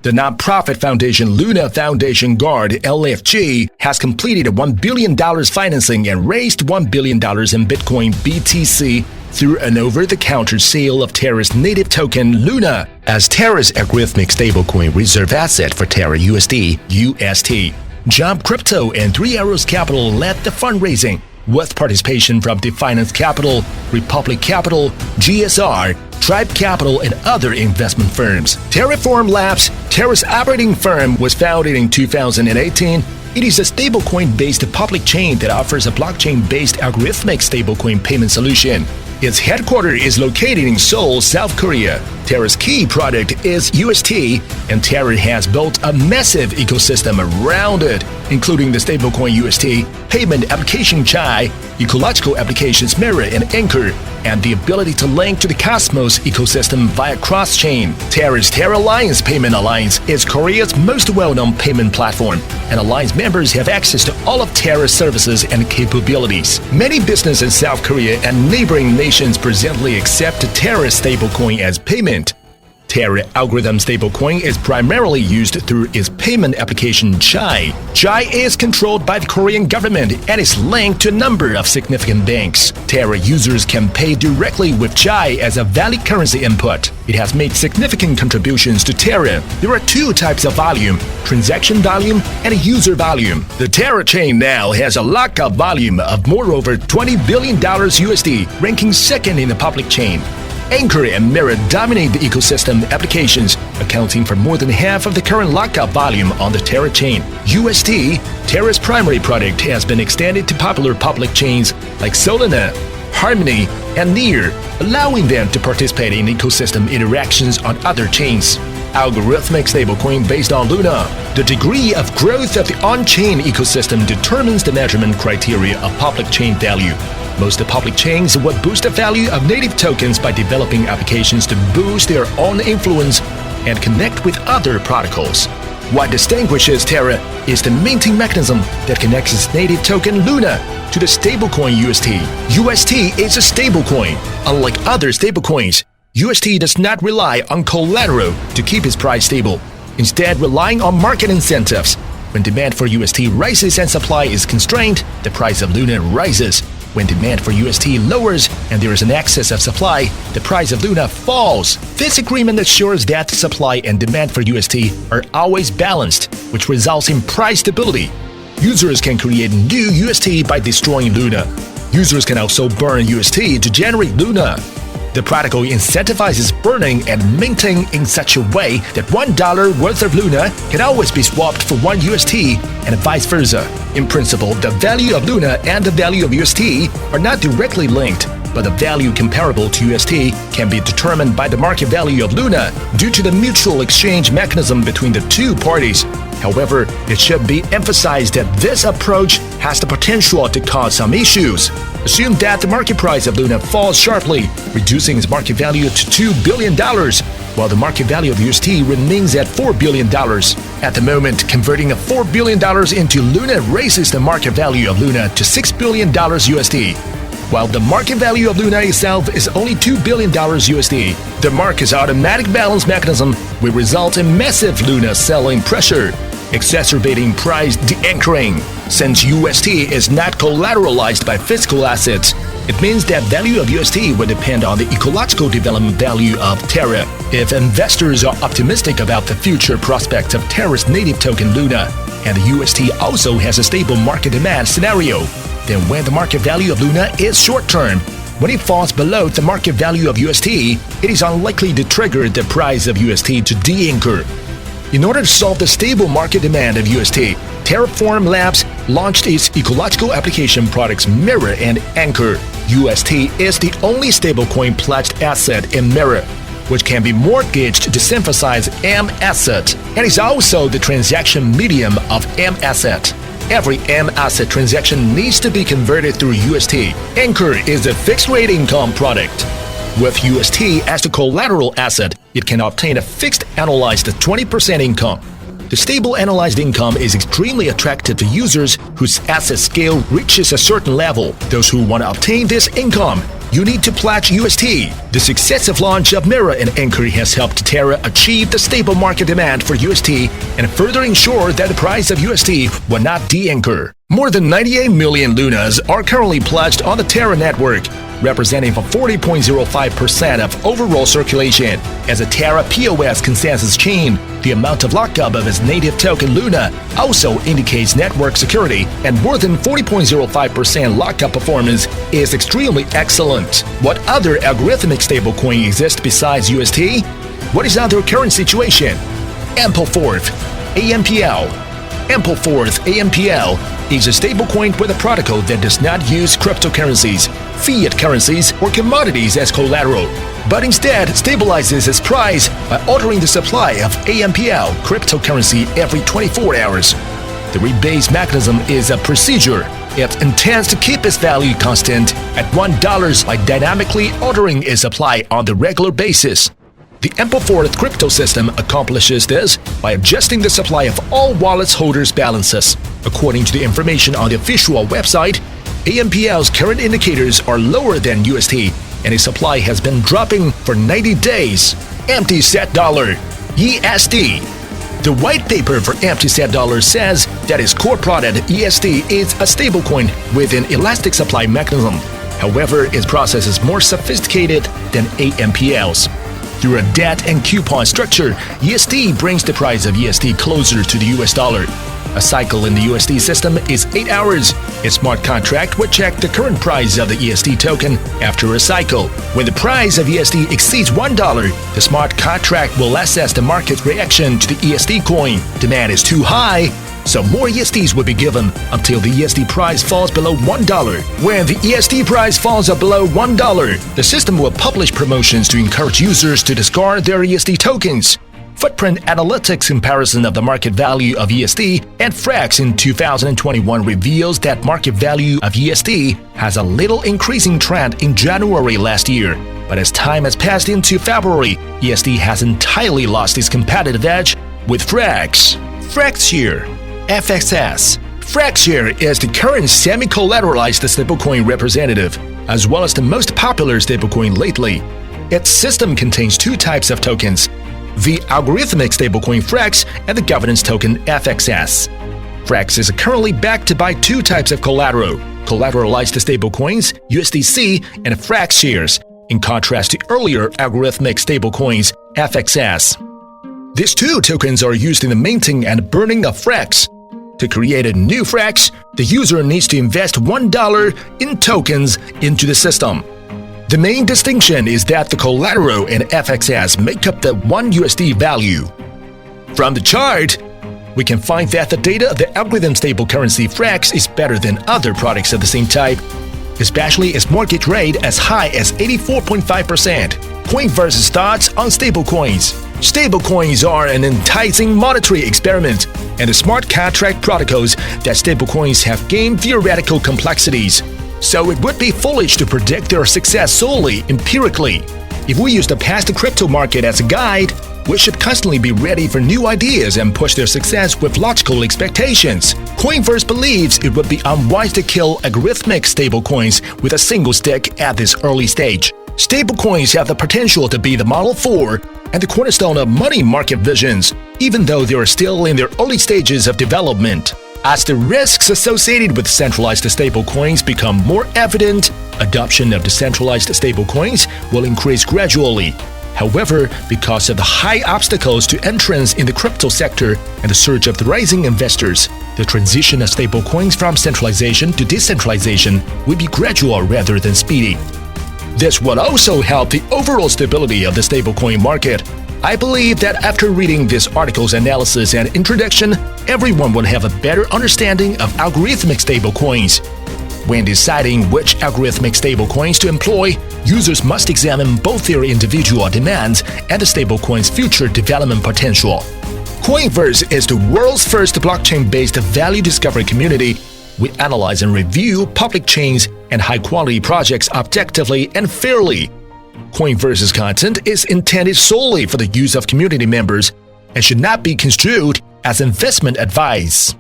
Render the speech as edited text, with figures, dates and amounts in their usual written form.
The nonprofit foundation Luna Foundation Guard LFG has completed a $1 billion financing and raised $1 billion in Bitcoin BTC through an over-the-counter sale of Terra's native token Luna as Terra's algorithmic stablecoin reserve asset for Terra UST. Jump Crypto and Three Arrows Capital led the fundraising, with participation from Definance Capital, Republic Capital, GSR, Tribe Capital, and other investment firms. Terraform Labs, Terra's operating firm, was founded in 2018. It is a stablecoin-based public chain that offers a blockchain-based algorithmic stablecoin payment solution. Its headquarters is located in Seoul, South Korea. Terra's key product is UST, and Terra has built a massive ecosystem around it, including the stablecoin UST, payment application Chai, ecological applications Mirror and Anchor, and the ability to link to the Cosmos ecosystem via cross-chain. Terra's Terra Alliance Payment Alliance is Korea's most well-known payment platform, and Alliance members have access to all of Terra's services and capabilities. Many businesses in South Korea and neighboring nations presently accept Terra stablecoin as payment. Terra algorithm stablecoin is primarily used through its payment application Chai. Chai is controlled by the Korean government and is linked to a number of significant banks. Terra users can pay directly with Chai as a valid currency input. It has made significant contributions to Terra. There are two types of volume: transaction volume and user volume. The Terra chain now has a lockup volume of more over $20 billion USD, ranking second in the public chain. Anchor and Mirror dominate the ecosystem applications, accounting for more than half of the current lockup volume on the Terra chain. UST, Terra's primary product, has been extended to popular public chains like Solana, Harmony, and Near, allowing them to participate in ecosystem interactions on other chains. Algorithmic stablecoin based on Luna. The degree of growth of the on-chain ecosystem determines the measurement criteria of public chain value. Most public chains would boost the value of native tokens by developing applications to boost their own influence and connect with other protocols. What distinguishes Terra is the minting mechanism that connects its native token Luna to the stablecoin UST. UST is a stablecoin. Unlike other stablecoins, UST does not rely on collateral to keep its price stable, instead relying on market incentives. When demand for UST rises and supply is constrained, the price of Luna rises. When demand for UST lowers and there is an excess of supply, the price of Luna falls. This agreement assures that supply and demand for UST are always balanced, which results in price stability. Users can create new UST by destroying Luna. Users can also burn UST to generate Luna. The protocol incentivizes burning and minting in such a way that $1 worth of Luna can always be swapped for 1 UST and vice versa. In principle, the value of Luna and the value of UST are not directly linked, but the value comparable to UST can be determined by the market value of Luna due to the mutual exchange mechanism between the two parties. However, it should be emphasized that this approach has the potential to cause some issues. Assume that the market price of Luna falls sharply, reducing its market value to $2 billion, while the market value of UST remains at $4 billion. At the moment, converting a $4 billion into Luna raises the market value of Luna to $6 billion USD. While the market value of Luna itself is only $2 billion USD, the market's automatic balance mechanism will result in massive Luna selling pressure, exacerbating price de-anchoring. Since UST is not collateralized by physical assets, it means that value of UST will depend on the ecological development value of Terra. If investors are optimistic about the future prospects of Terra's native token Luna, and the UST also has a stable market demand scenario, then when the market value of Luna is short-term, when it falls below the market value of UST, it is unlikely to trigger the price of UST to de-anchor. In order to solve the stable market demand of UST, Terraform Labs launched its ecological application products Mirror and Anchor. UST is the only stablecoin pledged asset in Mirror, which can be mortgaged to synthesize M asset, and is also the transaction medium of M asset. Every M asset transaction needs to be converted through UST. Anchor is a fixed-rate income product. With UST as the collateral asset, it can obtain a fixed annualized 20% income. The stable annualized income is extremely attractive to users whose asset scale reaches a certain level. Those who want to obtain this income you need to pledge UST. The successive launch of Mirror and Anchor has helped Terra achieve the stable market demand for UST and further ensure that the price of UST will not de-anchor. More than 98 million Lunas are currently pledged on the Terra network, representing 40.05% of overall circulation. As a Terra POS consensus chain, the amount of lockup of its native token Luna also indicates network security, and more than 40.05% lockup performance is extremely excellent. What other algorithmic stablecoin exists besides UST? What is other current situation? Ampleforth, AMPL. Ampleforth, AMPL, is a stablecoin with a protocol that does not use cryptocurrencies, fiat currencies, or commodities as collateral, but instead stabilizes its price by altering the supply of AMPL cryptocurrency every 24 hours. The rebase mechanism is a procedure. It intends to keep its value constant at $1 by dynamically altering its supply on the regular basis. The Ampleforth crypto system accomplishes this by adjusting the supply of all wallets holders' balances. According to the information on the official website, AMPL's current indicators are lower than UST, and its supply has been dropping for 90 days. Empty Set Dollar (ESD). The white paper for Empty Set Dollar says that its core product ESD is a stablecoin with an elastic supply mechanism. However, its process is more sophisticated than AMPL's. Through a debt and coupon structure, ESD brings the price of ESD closer to the US dollar. A cycle in the USD system is 8 hours. A smart contract would check the current price of the ESD token after a cycle. When the price of ESD exceeds $1, the smart contract will assess the market's reaction to the ESD coin. Demand is too high, so more ESDs will be given until the ESD price falls below $1. When the ESD price falls below $1, the system will publish promotions to encourage users to discard their ESD tokens. Footprint Analytics comparison of the market value of ESD and FRAX in 2021 reveals that market value of ESD has a little increasing trend in January last year. But as time has passed into February, ESD has entirely lost its competitive edge with FRAX. FRAXshare, FXS. FRAXshare is the current semi-collateralized stablecoin representative, as well as the most popular stablecoin lately. Its system contains two types of tokens: the algorithmic stablecoin FRAX and the governance token FXS. FRAX is currently backed by two types of collateral: collateralized stablecoins, USDC, and FRAXshares, in contrast to earlier algorithmic stablecoins, FXS. These two tokens are used in the minting and burning of FRAX. To create a new FRAX, the user needs to invest $1 in tokens into the system. The main distinction is that the collateral and FXS make up the one USD value. From the chart, we can find that the data of the algorithm stable currency FRAX is better than other products of the same type, especially its mortgage rate as high as 84.5%. Coinverse's thoughts on stablecoins. Stablecoins are an enticing monetary experiment, and the smart contract protocols that stablecoins have gained theoretical complexities. So it would be foolish to predict their success solely empirically. If we use the past crypto market as a guide, we should constantly be ready for new ideas and push their success with logical expectations. Coinverse believes it would be unwise to kill algorithmic stablecoins with a single stick at this early stage. Stablecoins have the potential to be the Model 4 and the cornerstone of money market visions, even though they are still in their early stages of development. As the risks associated with centralized stablecoins become more evident, adoption of decentralized stablecoins will increase gradually. However, because of the high obstacles to entrance in the crypto sector and the surge of the rising investors, the transition of stablecoins from centralization to decentralization will be gradual rather than speedy. This will also help the overall stability of the stablecoin market. I believe that after reading this article's analysis and introduction, everyone will have a better understanding of algorithmic stablecoins. When deciding which algorithmic stablecoins to employ, users must examine both their individual demands and the stablecoin's future development potential. Coinverse is the world's first blockchain-based value discovery community. We analyze and review public chains and high-quality projects objectively and fairly. Coinverse's content is intended solely for the use of community members and should not be construed as investment advice.